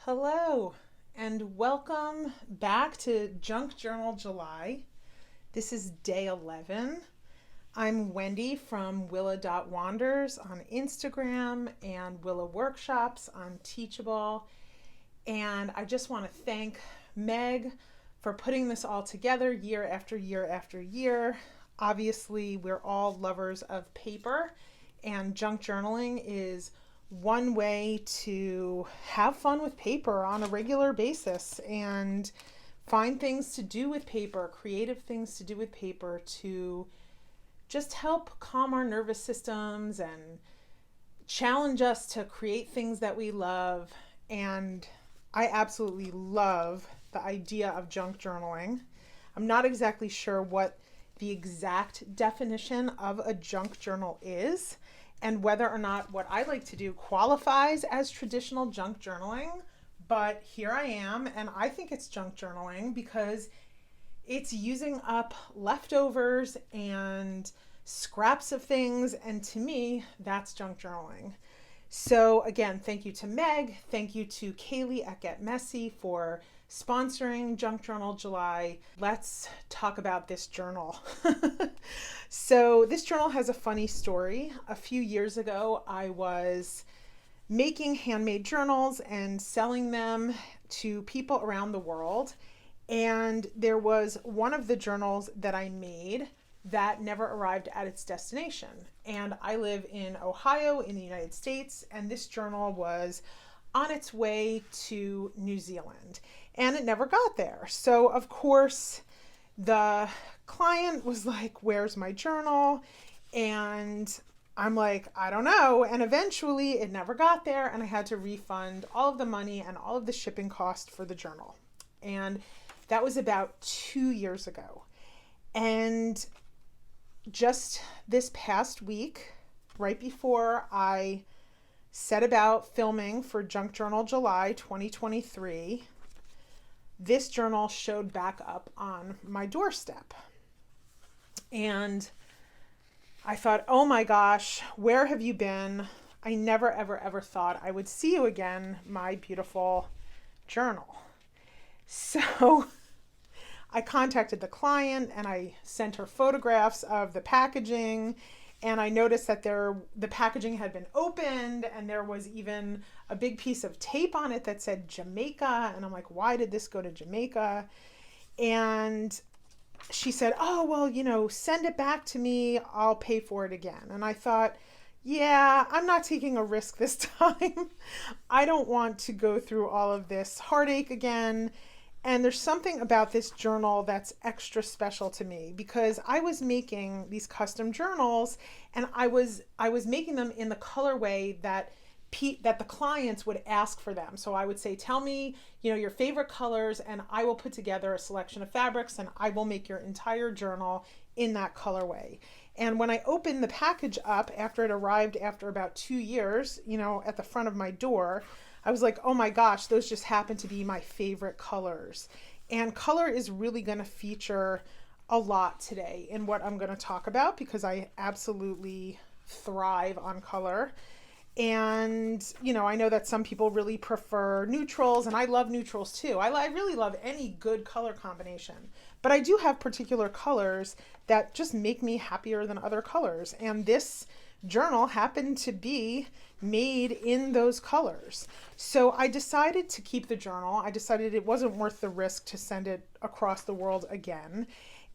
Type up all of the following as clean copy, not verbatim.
Hello, and welcome back to Junk Journal July. This is day 11. I'm Wendy from Willa.wanders on Instagram and Willa Workshops on Teachable. And I just want to thank Meg for putting this all together year after year after year. Obviously, we're all lovers of paper, and junk journaling is one way to have fun with paper on a regular basis and find things to do with paper, creative things to do with paper to just help calm our nervous systems and challenge us to create things that we love. And I absolutely love the idea of junk journaling. I'm not exactly sure what the exact definition of a junk journal is, and whether or not what I like to do qualifies as traditional junk journaling. But here I am, and I think it's junk journaling because it's using up leftovers and scraps of things, and to me, that's junk journaling. So again, thank you to Meg, thank you to Kaylee at Get Messy for sponsoring Junk Journal July. Let's talk about this journal. So this journal has a funny story. A few years ago, I was making handmade journals and selling them to people around the world. And there was one of the journals that I made that never arrived at its destination. And I live in Ohio in the United States, and this journal was on its way to New Zealand, and it never got there. So of course the client was like, "Where's my journal?" And I'm like, "I don't know." And eventually it never got there, and I had to refund all of the money and all of the shipping cost for the journal. And that was about 2 years ago. And just this past week, right before I set about filming for Junk Journal July 2023, this journal showed back up on my doorstep. And I thought, oh my gosh, where have you been? I never, ever, ever thought I would see you again, my beautiful journal. So I contacted the client and I sent her photographs of the packaging, and I noticed that the packaging had been opened and there was even a big piece of tape on it that said Jamaica. And I'm like, why did this go to Jamaica? And she said, "Oh, well, send it back to me. I'll pay for it again." And I thought, yeah, I'm not taking a risk this time. I don't want to go through all of this heartache again. And there's something about this journal that's extra special to me because I was making these custom journals, and I was making them in the colorway that the clients would ask for them. So I would say, "Tell me, your favorite colors, and I will put together a selection of fabrics and I will make your entire journal in that colorway." And when I opened the package up after it arrived after about 2 years, at the front of my door, I was like, oh my gosh, those just happen to be my favorite colors. And color is really going to feature a lot today in what I'm going to talk about because I absolutely thrive on color. And, I know that some people really prefer neutrals, and I love neutrals too. I really love any good color combination. But I do have particular colors that just make me happier than other colors. And this journal happened to be made in those colors. So I decided to keep the journal. I decided it wasn't worth the risk to send it across the world again.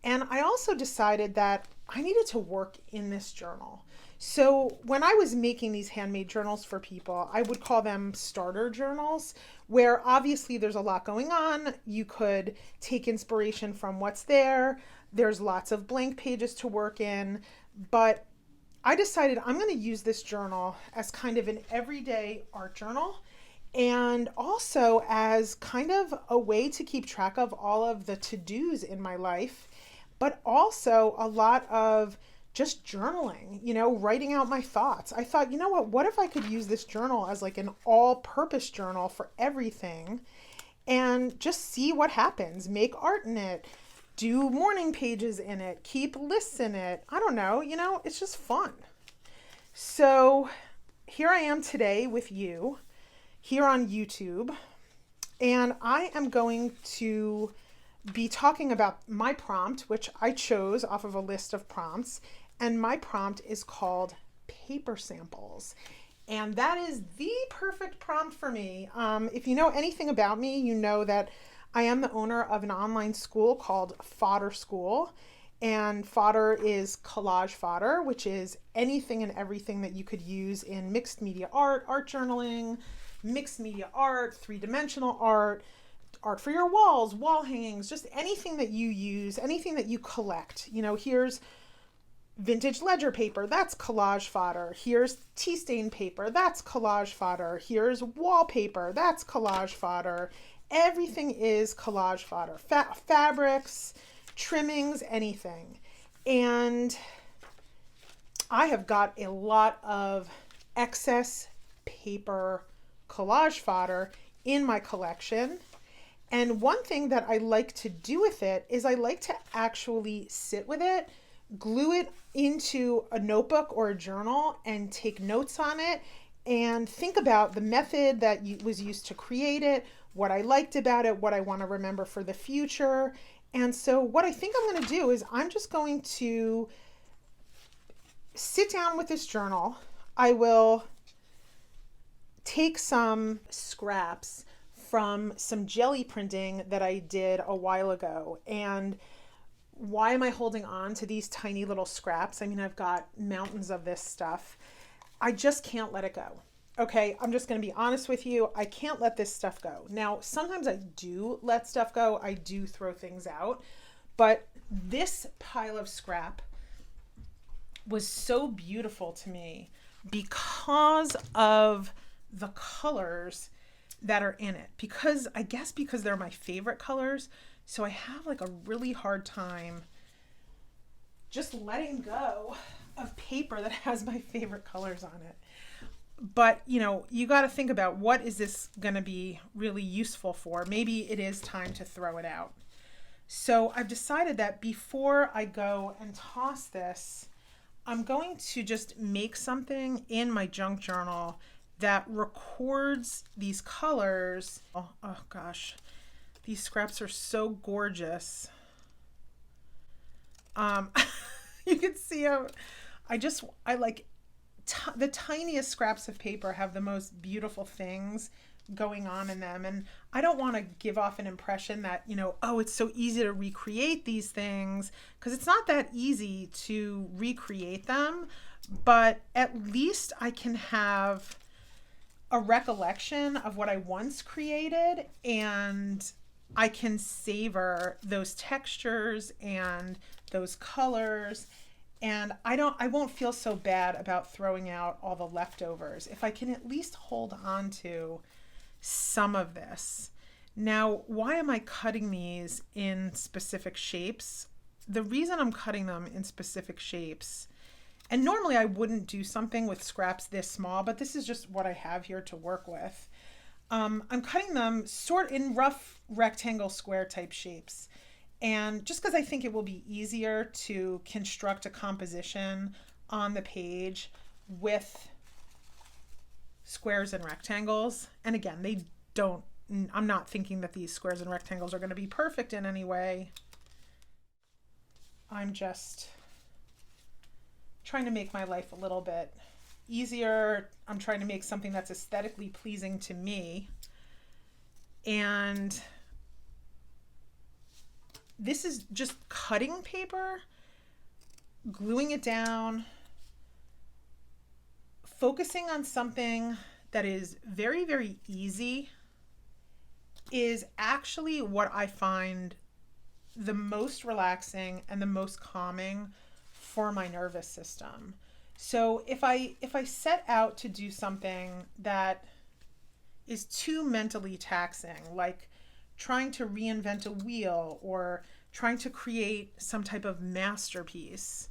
And I also decided that I needed to work in this journal. So when I was making these handmade journals for people, I would call them starter journals, where obviously there's a lot going on. You could take inspiration from what's there. There's lots of blank pages to work in, but I decided I'm going to use this journal as kind of an everyday art journal, and also as kind of a way to keep track of all of the to-dos in my life, but also a lot of just journaling, writing out my thoughts. I thought, what if I could use this journal as like an all-purpose journal for everything and just see what happens, make art in it, do morning pages in it, keep lists in it. I don't know, it's just fun. So here I am today with you here on YouTube. And I am going to be talking about my prompt, which I chose off of a list of prompts. And my prompt is called paper samples. And that is the perfect prompt for me. If you know anything about me, you know that I am the owner of an online school called Fodder School. And fodder is collage fodder, which is anything and everything that you could use in mixed media art, art journaling, mixed media art, three-dimensional art, art for your walls, wall hangings, just anything that you use, anything that you collect. You know, here's vintage ledger paper, that's collage fodder. Here's tea stain paper, that's collage fodder. Here's wallpaper, that's collage fodder. Everything is collage fodder. Fabrics, trimmings, anything. And I have got a lot of excess paper collage fodder in my collection. And one thing that I like to do with it is I like to actually sit with it, glue it into a notebook or a journal and take notes on it and think about the method that was used to create it, what I liked about it, what I want to remember for the future. And so what I think I'm going to do is I'm just going to sit down with this journal. I will take some scraps from some jelly printing that I did a while ago. And why am I holding on to these tiny little scraps? I mean, I've got mountains of this stuff. I just can't let it go. Okay, I'm just going to be honest with you. I can't let this stuff go. Now, sometimes I do let stuff go. I do throw things out. But this pile of scrap was so beautiful to me because of the colors that are in it. Because I guess because they're my favorite colors. So I have like a really hard time just letting go of paper that has my favorite colors on it. But, you know, you got to think about what is this going to be really useful for? Maybe it is time to throw it out. So I've decided that before I go and toss this, I'm going to just make something in my junk journal that records these colors. Oh gosh, these scraps are so gorgeous. You can see how I like the tiniest scraps of paper have the most beautiful things going on in them. And I don't want to give off an impression that, you know, oh, it's so easy to recreate these things, because it's not that easy to recreate them. But at least I can have a recollection of what I once created, and I can savor those textures and those colors. And I won't feel so bad about throwing out all the leftovers if I can at least hold on to some of this. Now, why am I cutting these in specific shapes? The reason I'm cutting them in specific shapes, and normally I wouldn't do something with scraps this small, but this is just what I have here to work with. I'm cutting them sort in rough rectangle square type shapes. And just because I think it will be easier to construct a composition on the page with squares and rectangles. And again, I'm not thinking that these squares and rectangles are going to be perfect in any way. I'm just trying to make my life a little bit easier. I'm trying to make something that's aesthetically pleasing to me. And this is just cutting paper, gluing it down, focusing on something that is very, very easy is actually what I find the most relaxing and the most calming for my nervous system. So if I set out to do something that is too mentally taxing, like trying to reinvent a wheel or trying to create some type of masterpiece,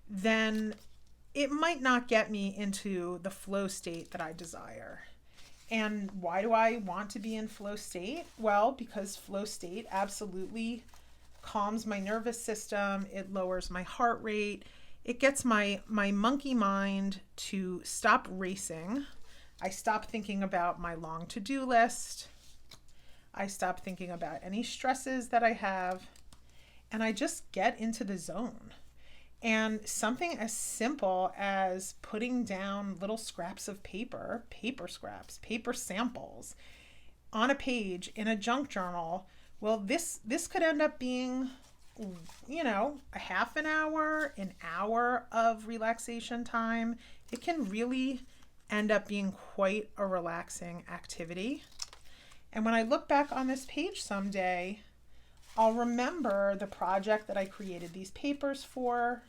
then it might not get me into the flow state that I desire. And why do I want to be in flow state? Well, because flow state absolutely calms my nervous system. It lowers my heart rate. It gets my monkey mind to stop racing. I stop thinking about my long to-do list. I stop thinking about any stresses that I have, and I just get into the zone. And something as simple as putting down little scraps of paper, paper scraps, paper samples on a page in a junk journal, well, this could end up being, a half an hour of relaxation time. It can really end up being quite a relaxing activity. And when I look back on this page someday, I'll remember the project that I created these papers for.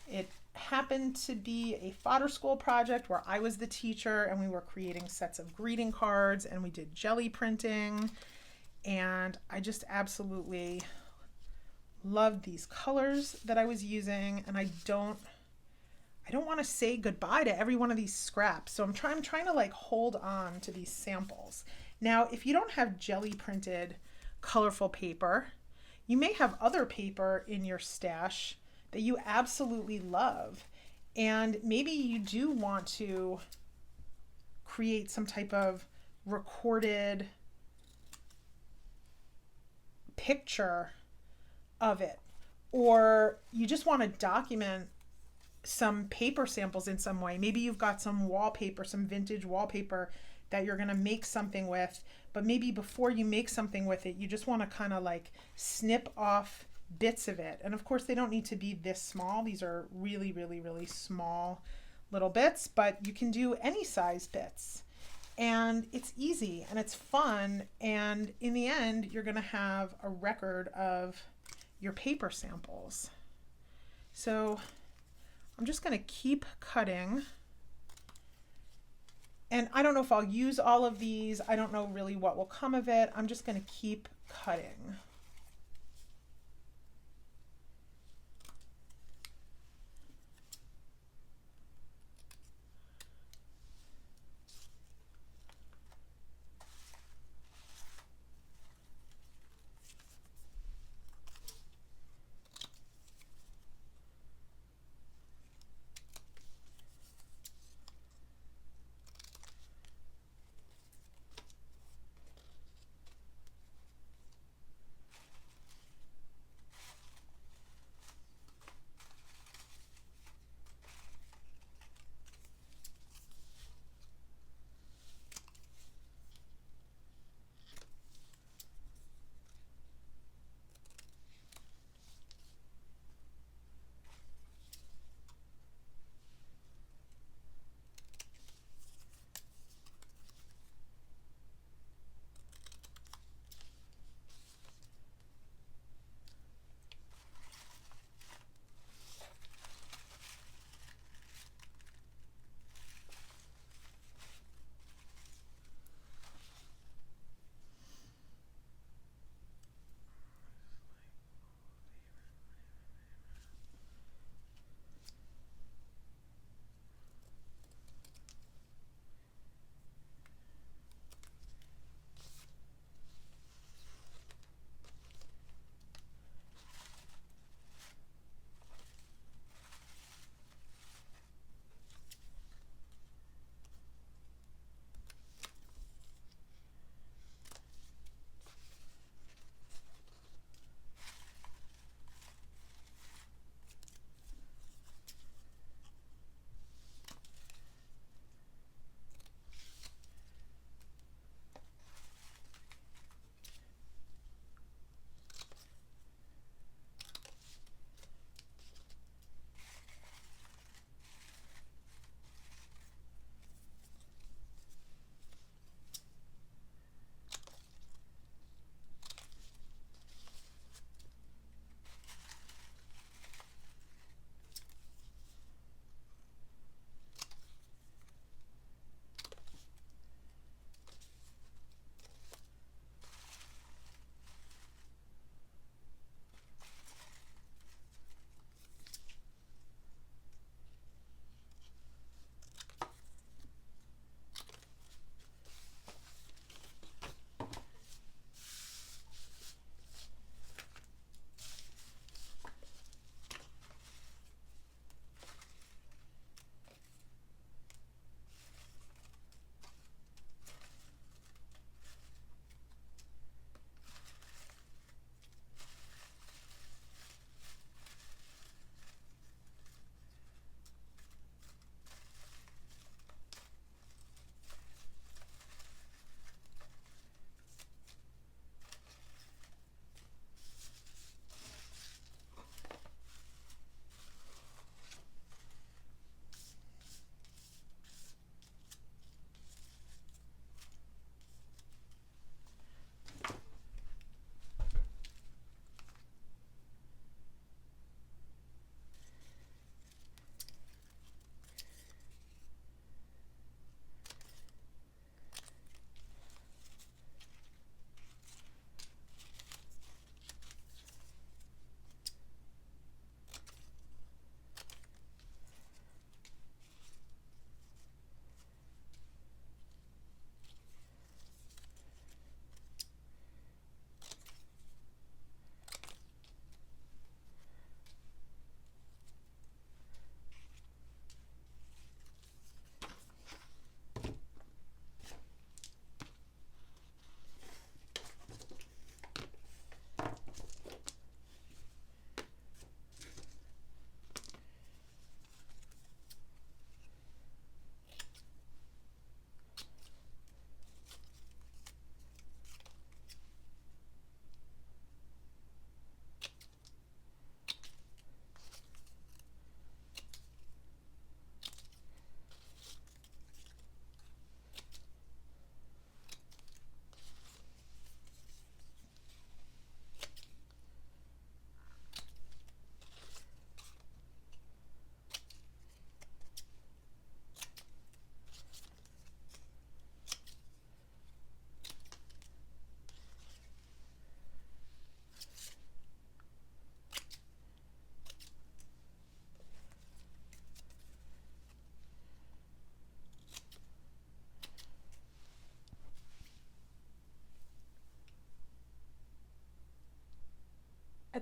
It happened to be a fodder school project where I was the teacher and we were creating sets of greeting cards and we did jelly printing. And I just absolutely loved these colors that I was using, and I don't want to say goodbye to every one of these scraps. So I'm trying to like hold on to these samples. Now, if you don't have jelly printed colorful paper, you may have other paper in your stash that you absolutely love. And maybe you do want to create some type of recorded picture of it, or you just want to document some paper samples in some way. Maybe you've got some wallpaper, some vintage wallpaper that you're going to make something with, but maybe before you make something with it, you just want to kind of like snip off bits of it. And of course, they don't need to be this small. These are really, really, really small little bits, but you can do any size bits. And it's easy and it's fun. And in the end, you're going to have a record of your paper samples. So I'm just going to keep cutting. And I don't know if I'll use all of these. I don't know really what will come of it. I'm just going to keep cutting.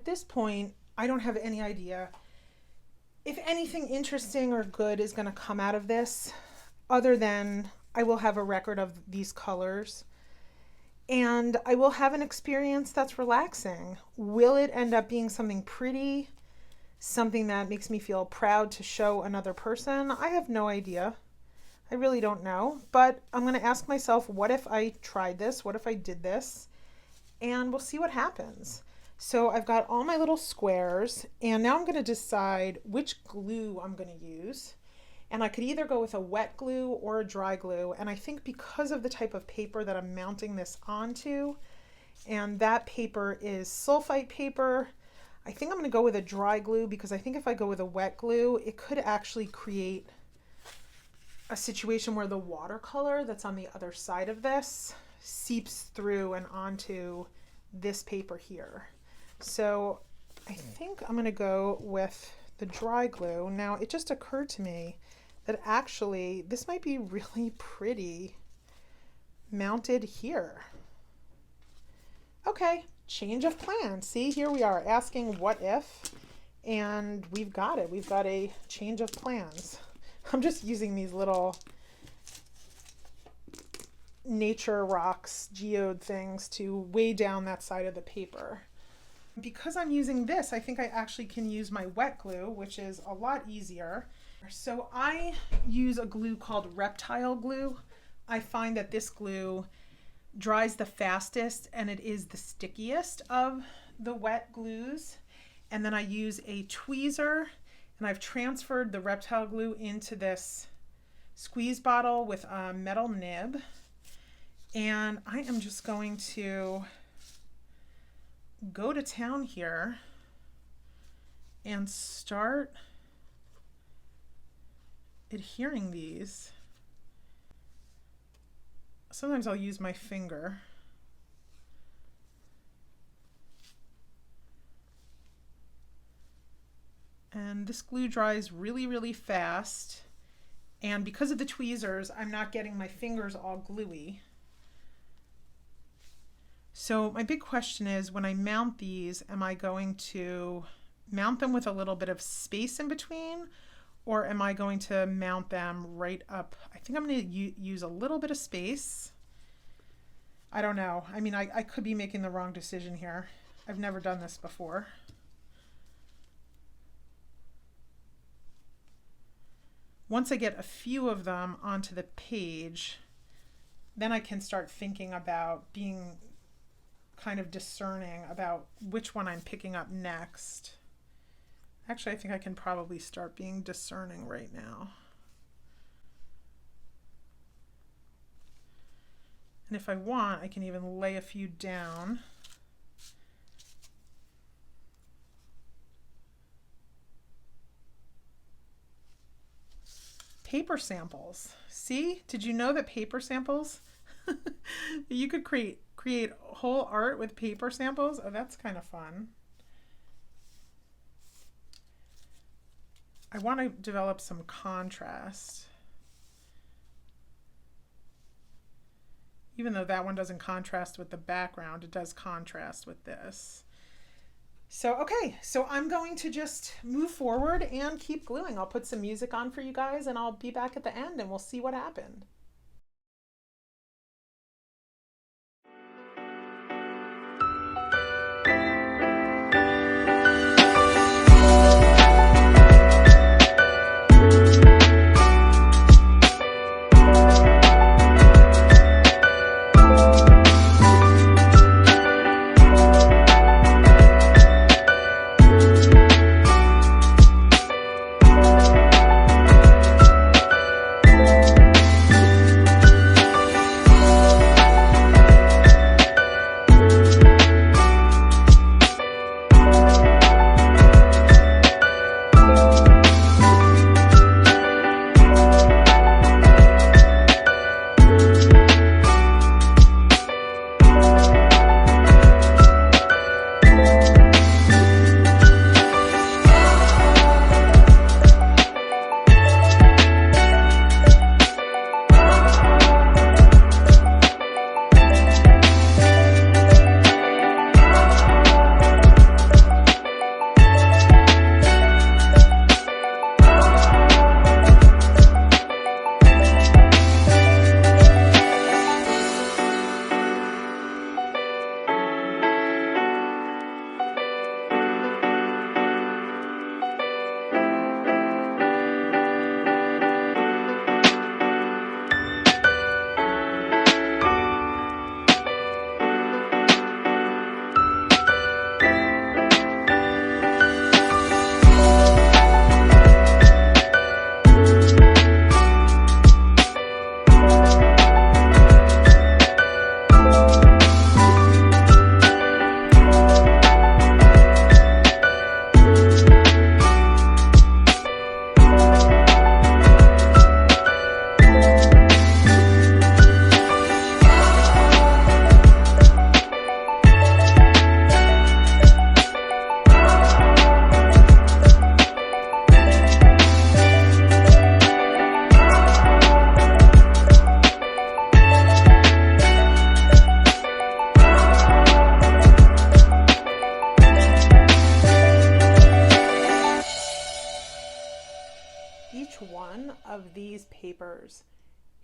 at this point, I don't have any idea if anything interesting or good is going to come out of this, other than I will have a record of these colors and I will have an experience that's relaxing. Will it end up being something pretty, something that makes me feel proud to show another person? I have no idea. I really don't know, but I'm going to ask myself, what if I tried this? What if I did this? And we'll see what happens. So I've got all my little squares, and now I'm going to decide which glue I'm going to use. And I could either go with a wet glue or a dry glue. And I think because of the type of paper that I'm mounting this onto, and that paper is sulfite paper, I think I'm going to go with a dry glue, because I think if I go with a wet glue, it could actually create a situation where the watercolor that's on the other side of this seeps through and onto this paper here. So I think I'm going to go with the dry glue. Now, it just occurred to me that actually this might be really pretty mounted here. Okay, change of plan. See, here we are asking what if, and we've got it. We've got a change of plans. I'm just using these little nature rocks, geode things to weigh down that side of the paper. Because I'm using this, I think I actually can use my wet glue, which is a lot easier. So I use a glue called reptile glue. I find that this glue dries the fastest and it is the stickiest of the wet glues. And then I use a tweezer, and I've transferred the reptile glue into this squeeze bottle with a metal nib. And I am just going to go to town here and start adhering these. Sometimes I'll use my finger. And this glue dries really, really fast. And because of the tweezers, I'm not getting my fingers all gluey. So my big question is, when I mount these, am I going to mount them with a little bit of space in between, or am I going to mount them right up? I think I'm going to use a little bit of space. I don't know. I mean, I could be making the wrong decision here. I've never done this before. Once I get a few of them onto the page, then I can start thinking about being kind of discerning about which one I'm picking up next. Actually, I think I can probably start being discerning right now. And if I want, I can even lay a few down. Paper samples. See, did you know that paper samples, you could create whole art with paper samples? Oh, that's kind of fun. I want to develop some contrast. Even though that one doesn't contrast with the background, it does contrast with this. So, okay, so I'm going to just move forward and keep gluing. I'll put some music on for you guys, and I'll be back at the end and we'll see what happened.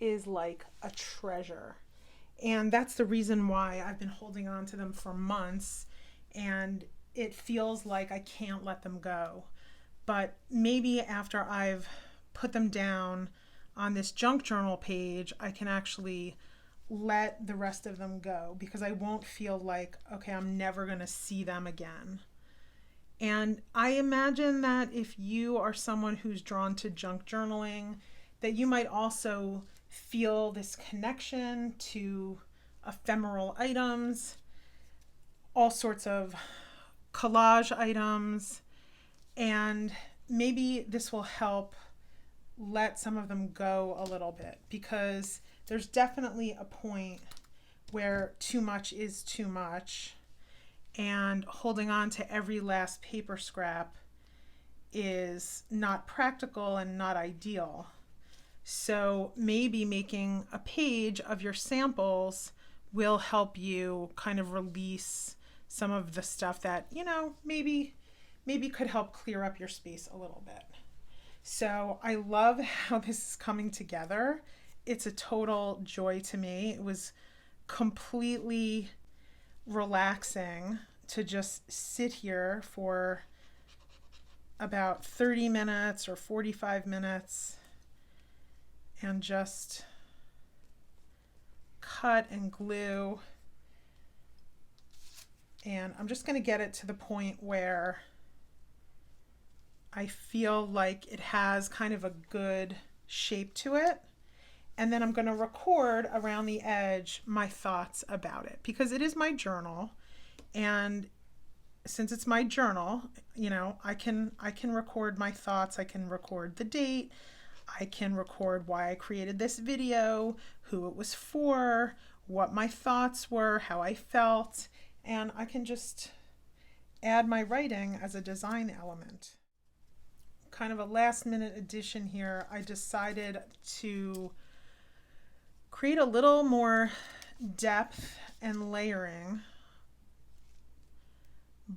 is like a treasure. And that's the reason why I've been holding on to them for months, and it feels like I can't let them go. But maybe after I've put them down on this junk journal page, I can actually let the rest of them go because I won't feel like, okay, I'm never going to see them again. And I imagine that if you are someone who's drawn to junk journaling, that you might also feel this connection to ephemeral items, all sorts of collage items, and maybe this will help let some of them go a little bit, because there's definitely a point where too much is too much, and holding on to every last paper scrap is not practical and not ideal. So maybe making a page of your samples will help you kind of release some of the stuff that, maybe could help clear up your space a little bit. So I love how this is coming together. It's a total joy to me. It was completely relaxing to just sit here for about 30 minutes or 45 minutes and just cut and glue. And I'm just going to get it to the point where I feel like it has kind of a good shape to it. And then I'm going to record around the edge my thoughts about it, because it is my journal. And since it's my journal, I can record my thoughts. I can record the date. I can record why I created this video, who it was for, what my thoughts were, how I felt, and I can just add my writing as a design element. Kind of a last minute addition here. I decided to create a little more depth and layering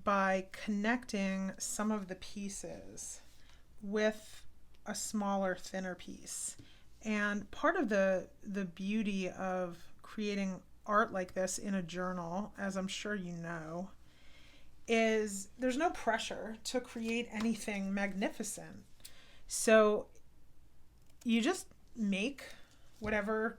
by connecting some of the pieces with a smaller, thinner piece. And part of the beauty of creating art like this in a journal, as I'm sure you know, is there's no pressure to create anything magnificent. So you just make whatever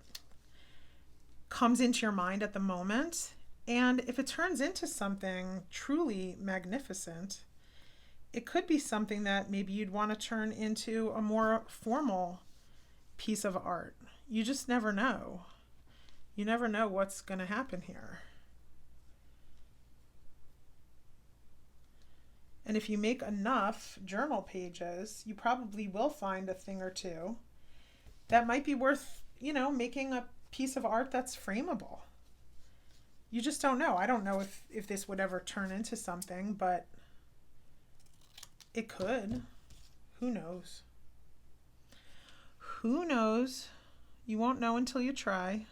comes into your mind at the moment. And if it turns into something truly magnificent, it could be something that maybe you'd want to turn into a more formal piece of art. You just never know. You never know what's going to happen here. And if you make enough journal pages, you probably will find a thing or two that might be worth, making a piece of art that's frameable. You just don't know. I don't know if this would ever turn into something, but it could. Who knows? Who knows? You won't know until you try.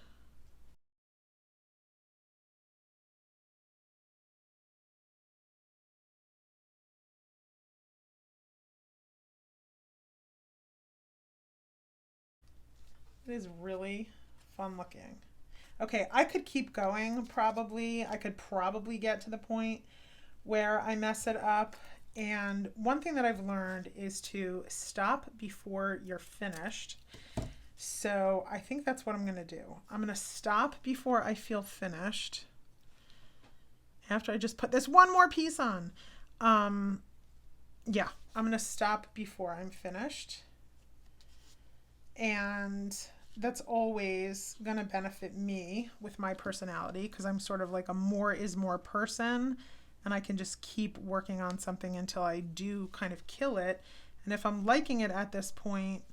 It is really fun looking. Okay, I could keep going probably. I could probably get to the point where I mess it up. And one thing that I've learned is to stop before you're finished. So I think that's what I'm going to do. I'm going to stop before I feel finished. After I just put this one more piece on. Yeah, I'm going to stop before I'm finished. And that's always going to benefit me with my personality, because I'm sort of like a more is more person, and I can just keep working on something until I do kind of kill it. And if I'm liking it at this point,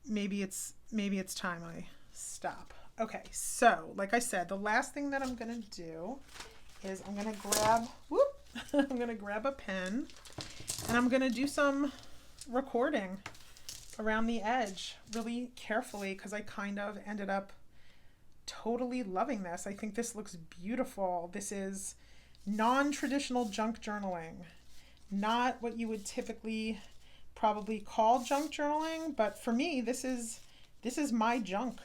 maybe it's time I stop. Okay, so like I said, the last thing that I'm going to do is I'm going to grab a pen, and I'm going to do some recording around the edge really carefully, because I kind of ended up totally loving this. I think this looks beautiful. This is non-traditional junk journaling, not what you would typically probably call junk journaling, but for me this is this is my junk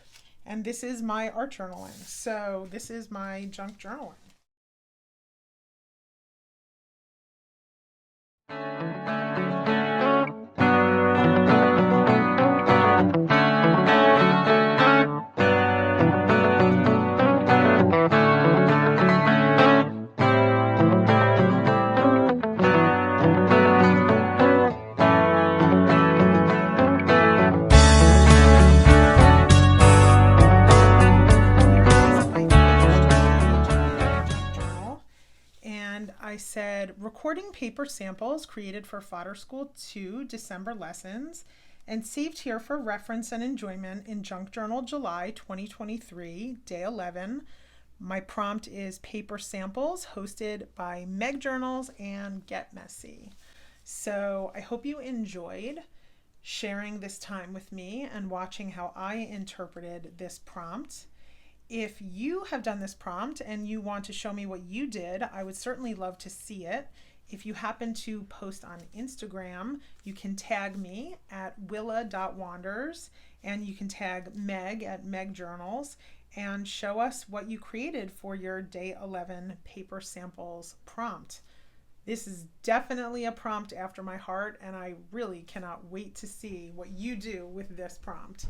and this is my art journaling. So this is my junk journaling. And I said, recording paper samples created for Fodder School 2 December lessons and saved here for reference and enjoyment in Junk Journal July 2023, day 11. My prompt is paper samples hosted by megjournals and Get Messy. So I hope you enjoyed sharing this time with me and watching how I interpreted this prompt. If you have done this prompt and you want to show me what you did, I would certainly love to see it. If you happen to post on Instagram, you can tag me at willa.wanders and you can tag Meg at megjournals and show us what you created for your day 11 paper samples prompt. This is definitely a prompt after my heart, and I really cannot wait to see what you do with this prompt.